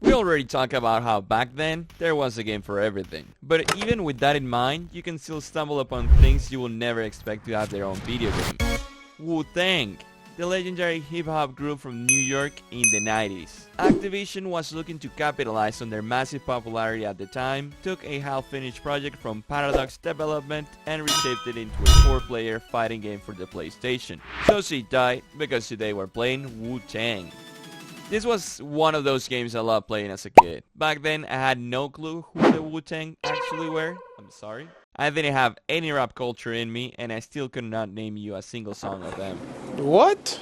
We already talked about how back then, there was a game for everything. But even with that in mind, you can still stumble upon things you will never expect to have their own video game. Wu-Tang, the legendary hip-hop group from New York in the 90s. Activision was looking to capitalize on their massive popularity at the time, took a half-finished project from Paradox Development and reshaped it into a 4-player fighting game for the PlayStation. So sit tight, because today we're playing Wu-Tang. This was one of those games I loved playing as a kid. Back then, I had no clue who the Wu-Tang actually were. I'm sorry. I didn't have any rap culture in me, and I still could not name you a single song of them. What?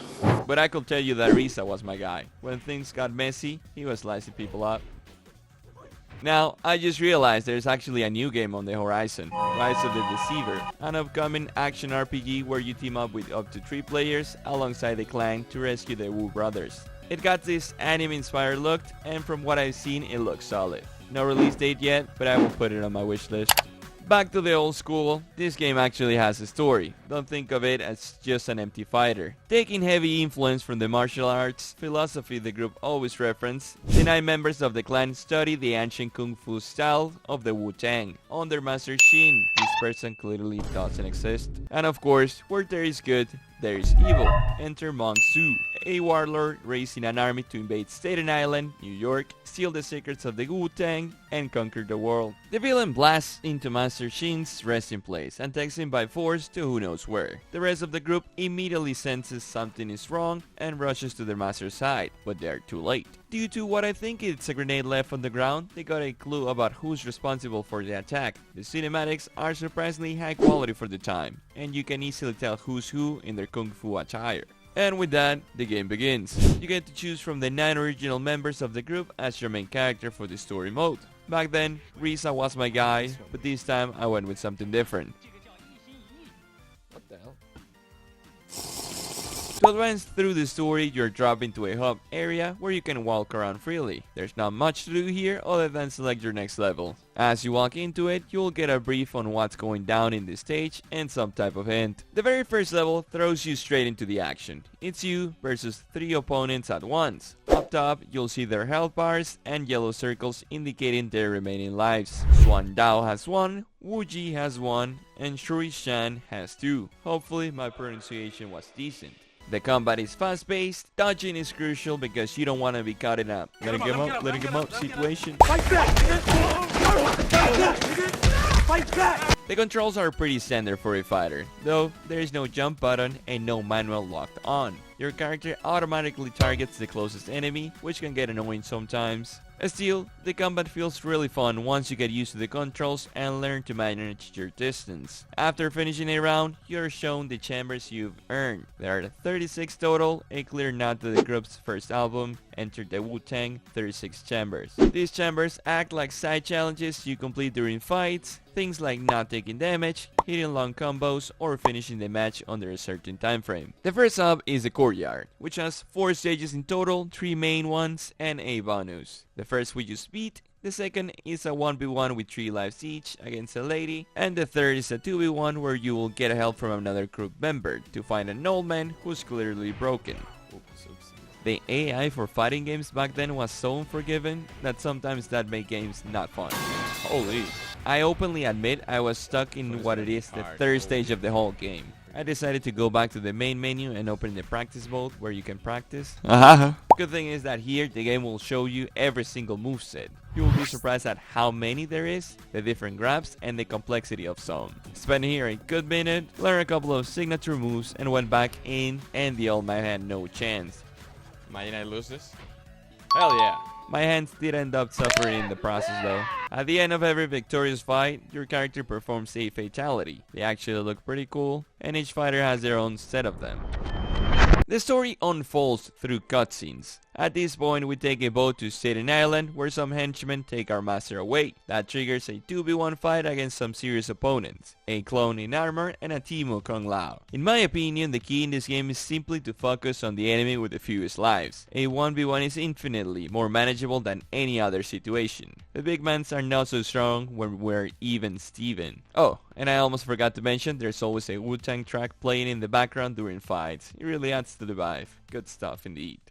But I could tell you that Risa was my guy. When things got messy, he was slicing people up. Now, I just realized there's actually a new game on the horizon, Rise of the Deceiver, an upcoming action RPG where you team up with up to 3 players alongside the clan to rescue the Wu brothers. It got this anime-inspired look, and from what I've seen, it looks solid. No release date yet, but I will put it on my wishlist. Back to the old school, this game actually has a story. Don't think of it as just an empty fighter. Taking heavy influence from the martial arts philosophy the group always referenced, the 9 members of the clan study the ancient kung fu style of the Wu-Tang under Master Shin. This person clearly doesn't exist. And of course, where there is good, there is evil. Enter Monk Su, a warlord raising an army to invade Staten Island, New York, steal the secrets of the Wu-Tang, and conquer the world. The villain blasts into Master Shin's resting place and takes him by force to who knows where. The rest of the group immediately senses something is wrong and rushes to their master's side, but they are too late. Due to what I think it's a grenade left on the ground, they got a clue about who's responsible for the attack. The cinematics are surprisingly high quality for the time, and you can easily tell who's who in their kung fu attire. And with that, the game begins. You get to choose from the 9 original members of the group as your main character for the story mode. Back then, Risa was my guy, but this time I went with something different. What the hell? To advance through the story, you're dropped into a hub area where you can walk around freely. There's not much to do here other than select your next level. As you walk into it, you'll get a brief on what's going down in the stage and some type of hint. The very first level throws you straight into the action. It's you versus 3 opponents at once. Up top, you'll see their health bars and yellow circles indicating their remaining lives. Swan Dao has 1, Wu Ji has 1, and Shui Shan has 2. Hopefully my pronunciation was decent. The combat is fast-paced, dodging is crucial because you don't want to be caught in a letting him up situation. Fight back! Fight back! The controls are pretty standard for a fighter, though there is no jump button and no manual locked on. Your character automatically targets the closest enemy, which can get annoying sometimes. Still, the combat feels really fun once you get used to the controls and learn to manage your distance. After finishing a round, you're shown the chambers you've earned. There are 36 total, a clear nod to the group's first album, Enter the Wu-Tang, 36 chambers. These chambers act like side challenges you complete during fights, things like not taking damage, hitting long combos, or finishing the match under a certain time frame. The first hub is the courtyard, which has 4 stages in total, 3 main ones, and a bonus. The first we use speed, the second is a 1v1 with 3 lives each against a lady, and the third is a 2v1 where you will get help from another group member to find an old man who's clearly broken. The AI for fighting games back then was so unforgiving that sometimes that made games not fun. Holy. I openly admit I was stuck in what it is the third stage of the whole game. I decided to go back to the main menu and open the practice mode where you can practice. Good thing is that here the game will show you every single moveset. You will be surprised at how many there is, the different grabs, and the complexity of some. Spent here a good minute, learned a couple of signature moves, and went back in, and the old man had no chance. Imagine I lose this. Hell yeah. My hands did end up suffering in the process though. At the end of every victorious fight, your character performs a fatality. They actually look pretty cool, and each fighter has their own set of them. The story unfolds through cutscenes. At this point, we take a boat to Staten Island, where some henchmen take our master away. That triggers a 2v1 fight against some serious opponents, a clone in armor and a team of Kung Lao. In my opinion, the key in this game is simply to focus on the enemy with the fewest lives. A 1v1 is infinitely more manageable than any other situation. The big mans are not so strong when we're even Steven. Oh, and I almost forgot to mention there's always a Wu-Tang track playing in the background during fights. It really adds to the vibe. Good stuff indeed.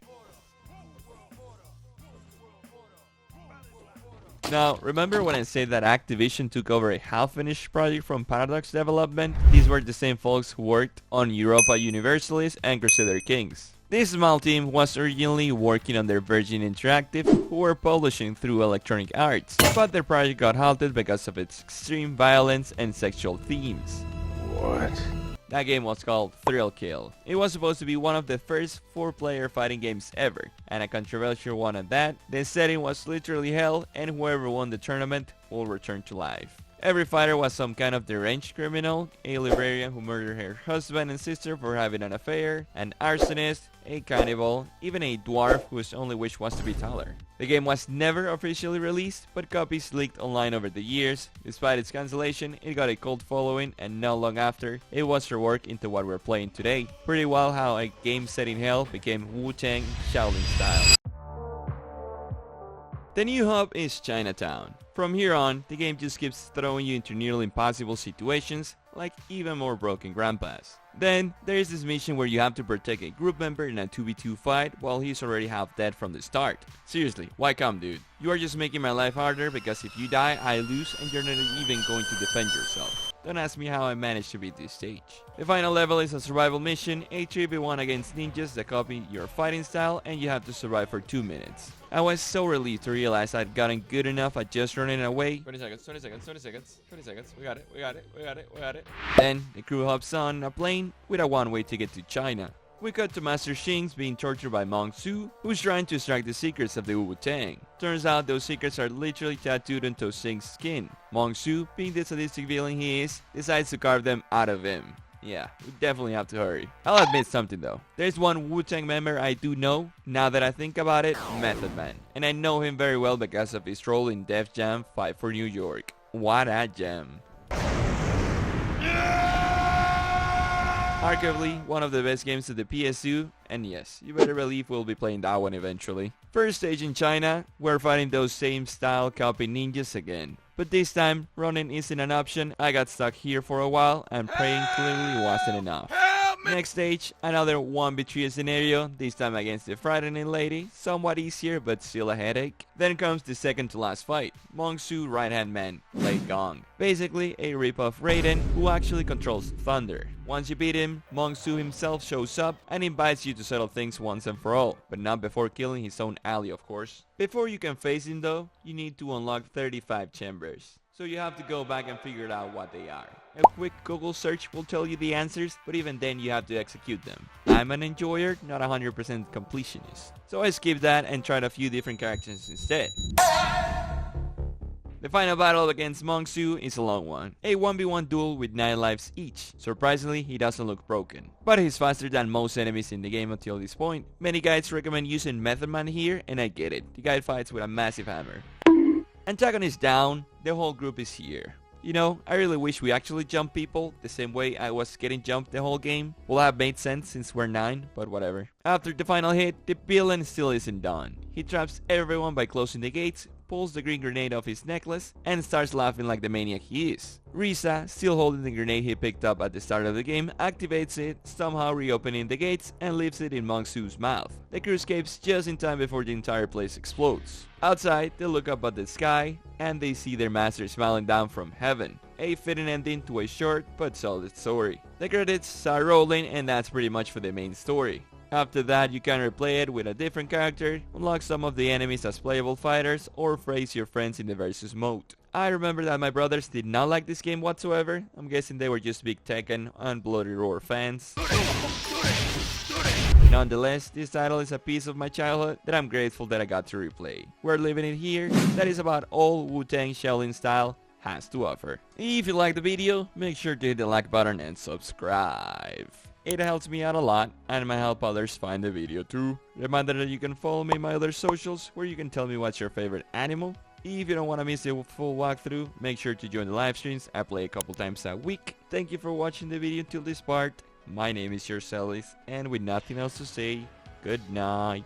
Now, remember when I said that Activision took over a half-finished project from Paradox Development? These were the same folks who worked on Europa Universalis and Crusader Kings. This small team was originally working on their Virgin Interactive, who were publishing through Electronic Arts, but their project got halted because of its extreme violence and sexual themes. What? That game was called Thrill Kill. It was supposed to be one of the first 4-player fighting games ever, and a controversial one at that. The setting was literally hell, and whoever won the tournament will return to life. Every fighter was some kind of deranged criminal, a librarian who murdered her husband and sister for having an affair, an arsonist, a cannibal, even a dwarf whose only wish was to be taller. The game was never officially released, but copies leaked online over the years. Despite its cancellation, it got a cult following, and not long after, it was reworked into what we're playing today. Pretty well how a game set in hell became Wu-Tang Shaolin Style. The new hub is Chinatown. From here on, the game just keeps throwing you into nearly impossible situations, like even more broken grandpas. Then, there's this mission where you have to protect a group member in a 2v2 fight while he's already half dead from the start. Seriously, why come, dude? You are just making my life harder because if you die, I lose and you're not even going to defend yourself. Don't ask me how I managed to beat this stage. The final level is a survival mission, a 3v1 against ninjas that copy your fighting style, and you have to survive for 2 minutes. I was so relieved to realize I'd gotten good enough at just running away. 20 seconds, 20 seconds, 20 seconds, 20 seconds. We got it, we got it, we got it, we got it. Then, the crew hops on a plane with a one-way ticket to China. We cut to Master Xing's being tortured by Monk Su, who's trying to extract the secrets of the Wu-Tang. Turns out those secrets are literally tattooed onto Xing's skin. Monk Su, being the sadistic villain he is, decides to carve them out of him. Yeah, we definitely have to hurry. I'll admit something though. There's one Wu-Tang member I do know, now that I think about it, Method Man. And I know him very well because of his role in Def Jam Fight for New York. What a jam. Arguably one of the best games of the PS2, and yes, you better believe we'll be playing that one eventually. First stage in China, we're fighting those same style copy ninjas again. But this time, running isn't an option. I got stuck here for a while, and praying clearly wasn't enough. Next stage, another 1v3 scenario, this time against the frightening lady, somewhat easier but still a headache. Then comes the second to last fight, Monk Su right hand man, Lei Gong. Basically a rip-off Raiden who actually controls thunder. Once you beat him, Monk Su himself shows up and invites you to settle things once and for all, but not before killing his own ally of course. Before you can face him though, you need to unlock 35 chambers. So you have to go back and figure out what they are. A quick Google search will tell you the answers, but even then you have to execute them. I'm an enjoyer, not a 100% completionist. So I skipped that and tried a few different characters instead. The final battle against Monk Su is a long one. A 1v1 duel with 9 lives each. Surprisingly, he doesn't look broken. But he's faster than most enemies in the game until this point. Many guides recommend using Method Man here, and I get it. The guy fights with a massive hammer. Antagonist down, the whole group is here. You know, I really wish we actually jump people the same way I was getting jumped the whole game. Will have made sense since we're 9, but whatever. After the final hit, the villain still isn't done. He traps everyone by closing the gates, pulls the green grenade off his necklace, and starts laughing like the maniac he is. Risa, still holding the grenade he picked up at the start of the game, activates it, somehow reopening the gates, and leaves it in Monk Su's mouth. The crew escapes just in time before the entire place explodes. Outside, they look up at the sky, and they see their master smiling down from heaven. A fitting ending to a short but solid story. The credits start rolling, and that's pretty much for the main story. After that, you can replay it with a different character, unlock some of the enemies as playable fighters, or face your friends in the versus mode. I remember that my brothers did not like this game whatsoever. I'm guessing they were just big Tekken and Bloody Roar fans. Nonetheless, this title is a piece of my childhood that I'm grateful that I got to replay. We're living it here. That is about all Wu-Tang Shaolin Style has to offer. If you liked the video, make sure to hit the like button and subscribe. It helps me out a lot and might help others find the video too. Reminder that you can follow me on my other socials where you can tell me what's your favorite animal. If you don't want to miss the full walkthrough, make sure to join the live streams. I play a couple times a week. Thank you for watching the video until this part. My name is Celis, and with nothing else to say, good night.